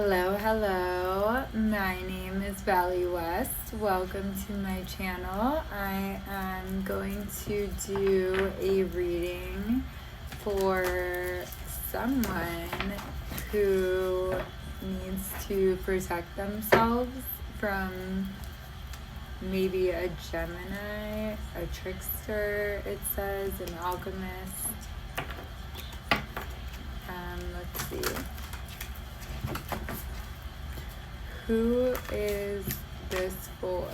Hello, hello. My name is Valley West. Welcome to my channel. I am going to do a reading for someone who needs to protect themselves from maybe a Gemini, a trickster, it says, an alchemist. Let's see. Who is this for?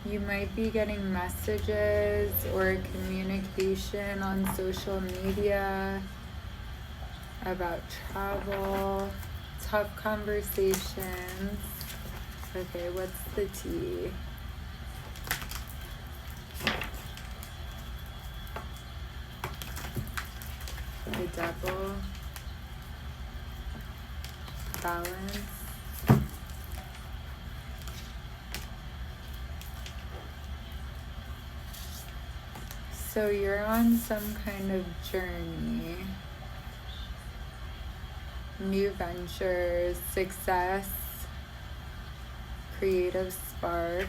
You might be getting messages or communication on social media about travel, tough conversations. Okay, what's the tea? The Devil. Balance. So you're on some kind of journey. New ventures, success, creative spark.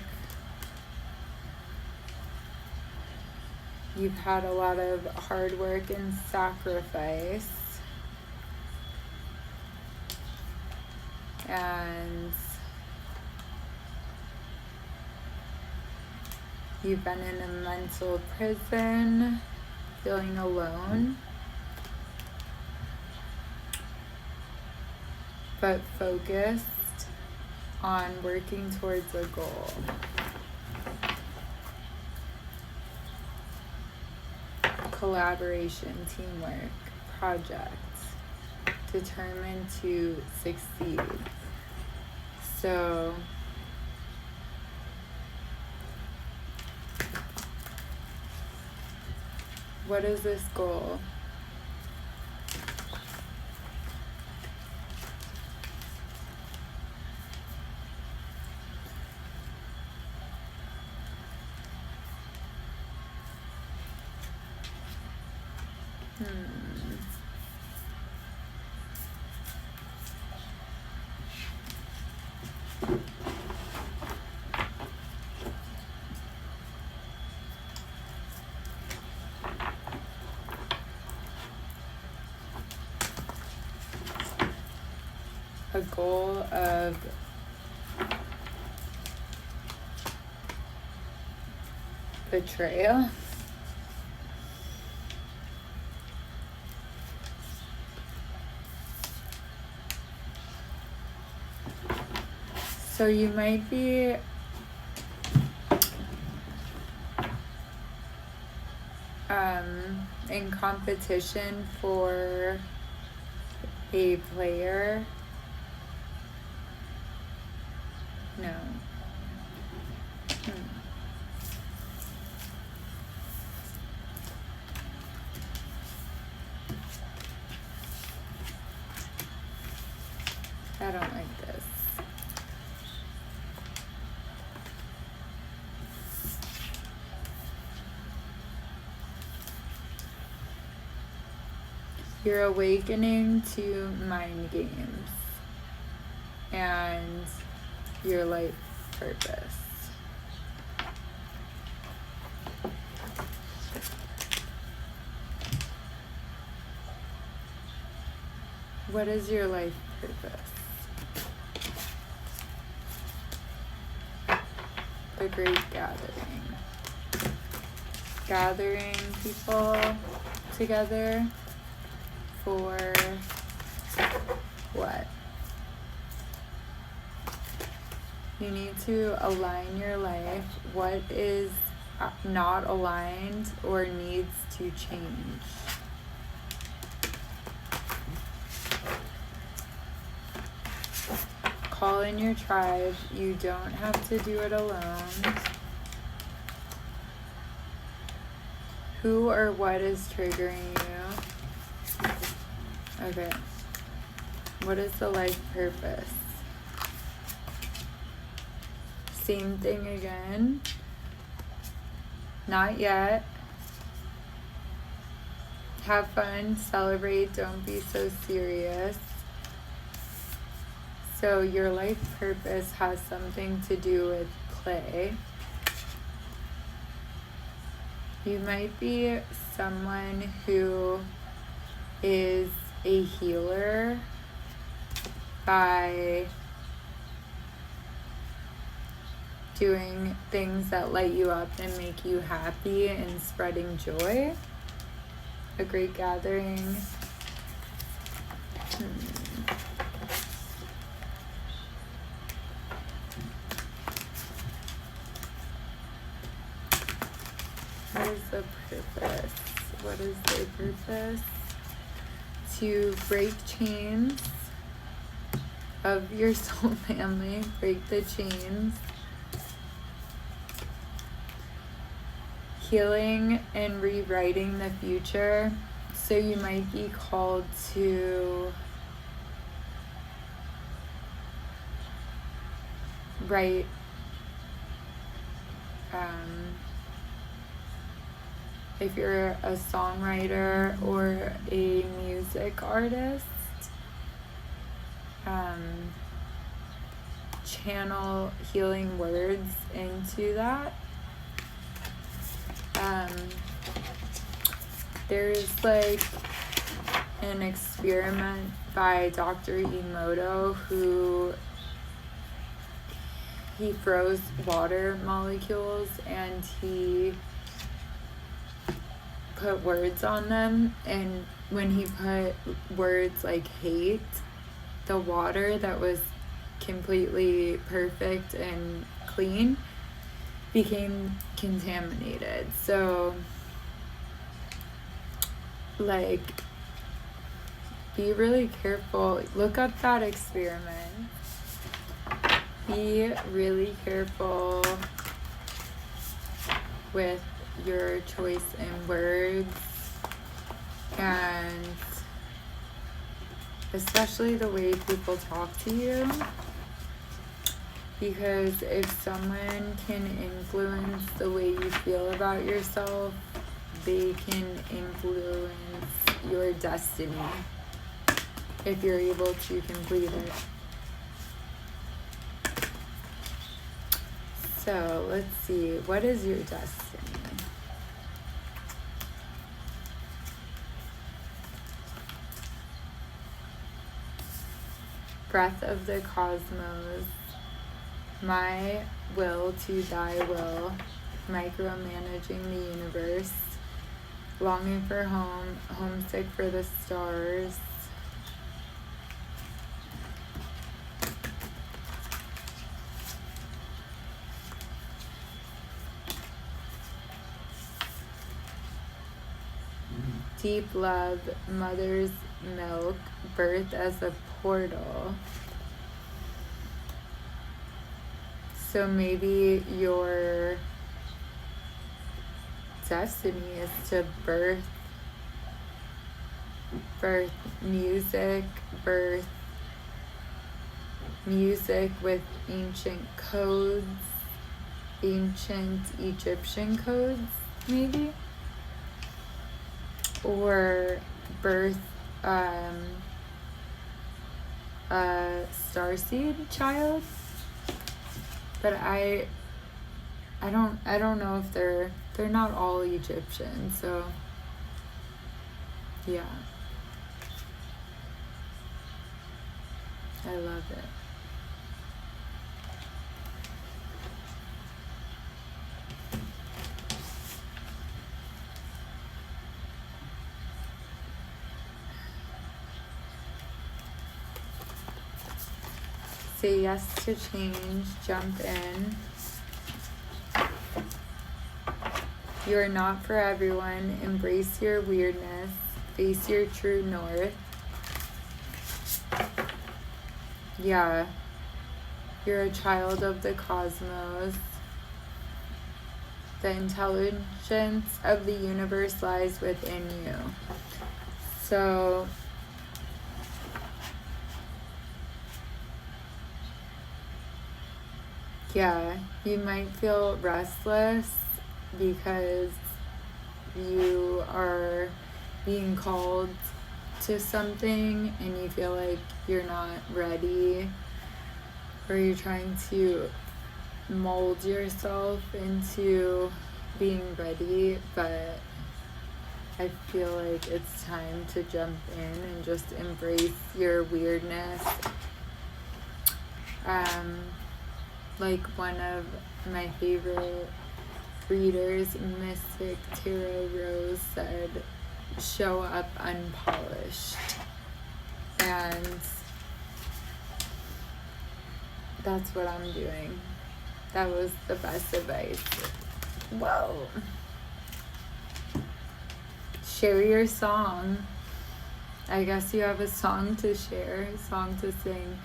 You've had a lot of hard work and sacrifice. And you've been in a mental prison, feeling alone, but focused on working towards a goal. Collaboration, teamwork, projects, determined to succeed. So what is this goal? A goal of betrayal. So you might be in competition for a player. No. I don't like this. You're awakening to mind games and your life purpose. What is your life purpose? The Great Gathering. Gathering people together for what? You need to align your life. What is not aligned or needs to change? Call in your tribe. You don't have to do it alone. Who or what is triggering you? Okay. What is the life purpose? Same thing again. Not yet. Have fun, celebrate, don't be so serious. So your life purpose has something to do with play. You might be someone who is a healer by doing things that light you up and make you happy and spreading joy. A great gathering. What is the purpose? What is their purpose? To break chains of your soul family, break the chains. Healing and rewriting the future. So you might be called to write if you're a songwriter or a music artist, channel healing words into that. There's like an experiment by Dr. Emoto who he froze water molecules and he put words on them, and when he put words like hate, the water that was completely perfect and clean became contaminated. So like, be really careful. Look up that experiment. Be really careful with your choice in words, and especially the way people talk to you, because if someone can influence the way you feel about yourself, they can influence your destiny if you're able to complete it. So let's see, what is your destiny? Breath of the cosmos, my will to thy will, micromanaging the universe, longing for home, homesick for the stars. Deep love, mother's milk, birth as a portal. So maybe your destiny is to birth music, birth music with ancient codes, ancient Egyptian codes, maybe, or birth a starseed child. But I don't know if they're not all Egyptian, so yeah. I love it. Say yes to change, jump in. You are not for everyone. Embrace your weirdness. Face your true north. Yeah. You're a child of the cosmos. The intelligence of the universe lies within you. So Yeah, you might feel restless because you are being called to something and you feel like you're not ready, or you're trying to mold yourself into being ready, but I feel like it's time to jump in and just embrace your weirdness. Like one of my favorite readers, Mystic Tarot Rose, said, show up unpolished. And that's what I'm doing. That was the best advice. Whoa. Share your song. I guess you have a song to share, a song to sing.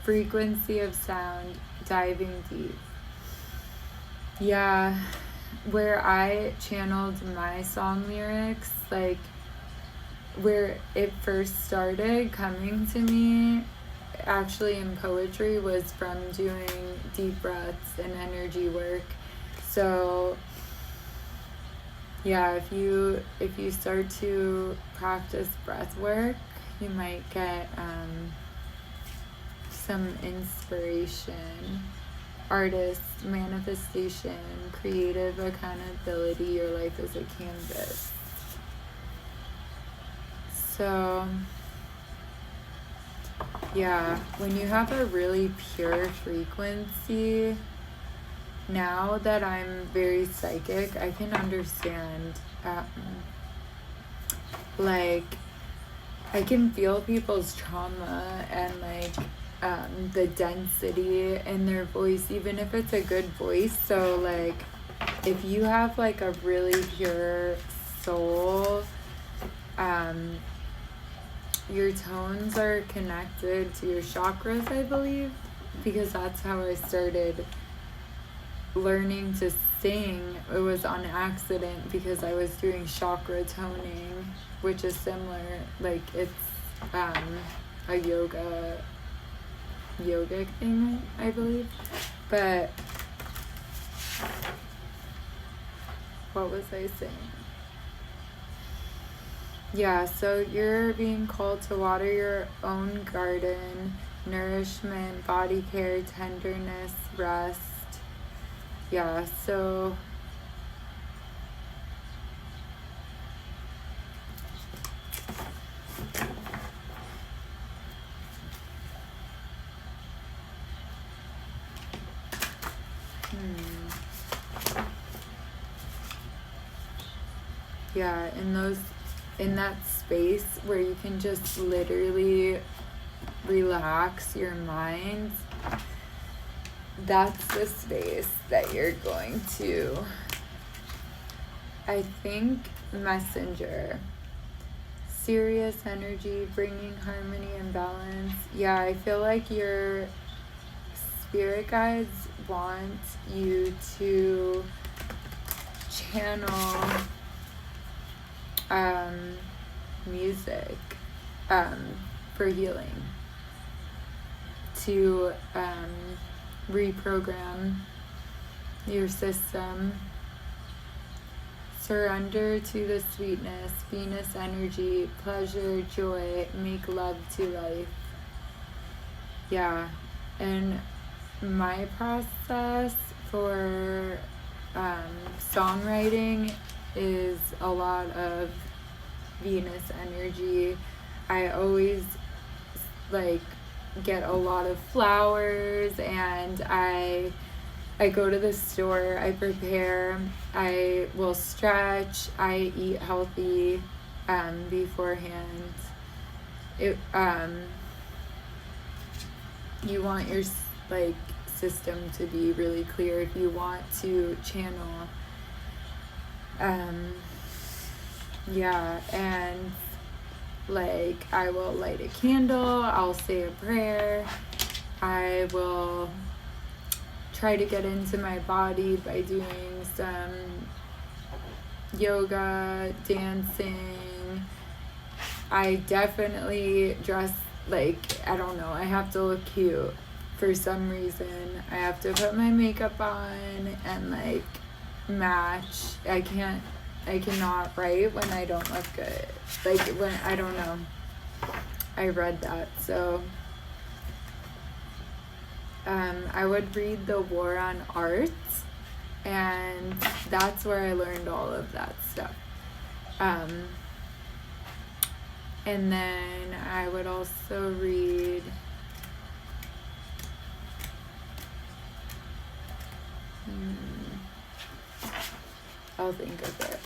Frequency of sound, diving deep. Yeah, where I channeled my song lyrics, like where it first started coming to me actually in poetry was from doing deep breaths and energy work. So yeah, if you start to practice breath work, you might get some inspiration. Artist, manifestation, creative accountability. Your life is a canvas. So yeah, when you have a really pure frequency, now that I'm very psychic, I can understand, like, I can feel people's trauma and, like, the density in their voice, even if it's a good voice. So, like, if you have, like, a really pure soul, your tones are connected to your chakras, I believe, because that's how I started learning to sing. It was on accident because I was doing chakra toning, which is similar, like it's a yogic thing, I believe. But what was I saying? Yeah, so you're being called to water your own garden, nourishment, body care, tenderness, rest. Yeah, so yeah, in that space where you can just literally relax your mind, that's the space that you're going to, I think, messenger. Serious energy, bringing harmony and balance. Yeah, I feel like your spirit guides want you to channel music for healing, to reprogram your system. Surrender to the sweetness, Venus energy, pleasure, joy, make love to life. Yeah, and my process for songwriting is a lot of Venus energy. I always like get a lot of flowers, and I go to the store, I prepare, I will stretch, I eat healthy beforehand. You want your like system to be really clear if you want to channel. Yeah, and like I will light a candle, I'll say a prayer, I will try to get into my body by doing some yoga, dancing. I definitely dress like, I don't know, I have to look cute for some reason I have to put my makeup on and like match. I cannot write when I don't look good. Like when, I don't know. I read that. So I would read The War on Art, and that's where I learned all of that stuff. And then I would also read I'll think of it.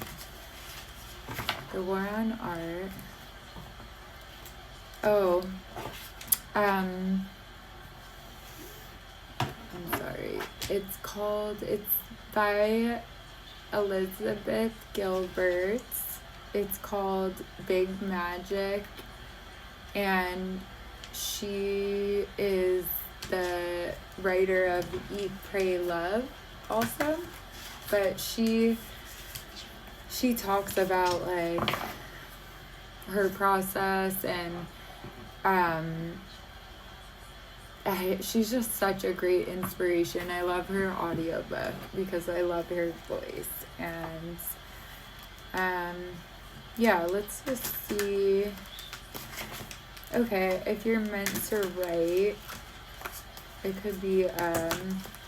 The War on Art. Oh, I'm sorry. It's by Elizabeth Gilbert. It's called Big Magic, and she is the writer of Eat, Pray, Love also. But she talks about like her process, and she's just such a great inspiration. I love her audiobook because I love her voice. And yeah, let's just see. Okay, if you're meant to write, it could be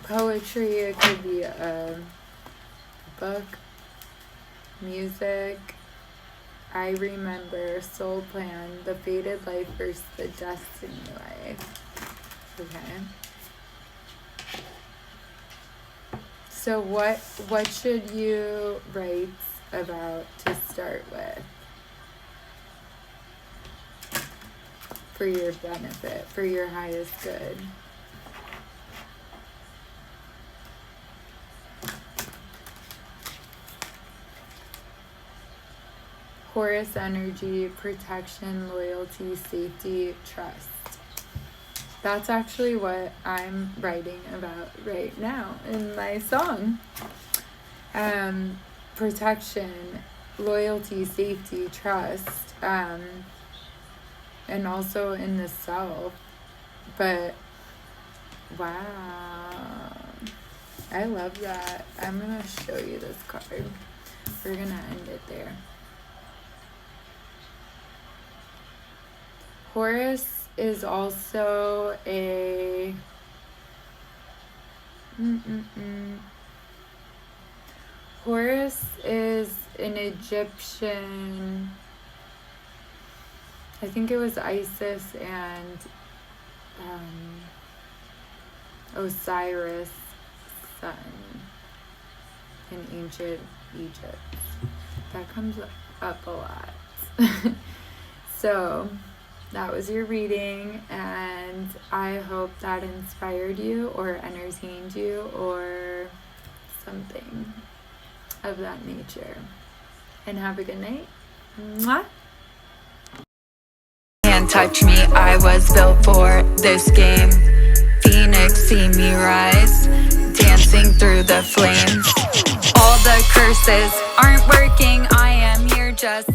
poetry, it could be a book, music. I Remember, Soul Plan, The Fated Life versus the Destiny Life. Okay. So what should you write about to start with? For your benefit, for your highest good. Horus energy, protection, loyalty, safety, trust. That's actually what I'm writing about right now in my song. Protection, loyalty, safety, trust, and also in the self. But wow, I love that. I'm gonna show you this card. We're gonna end it there. Horus is also a Horus is an Egyptian, I think it was Isis and Osiris' son in ancient Egypt. That comes up a lot. So that was your reading, and I hope that inspired you or entertained you or something of that nature. And have a good night. Mwah! Can't touch me, I was built for this game. Phoenix, see me rise, dancing through the flames. All the curses aren't working, I am here just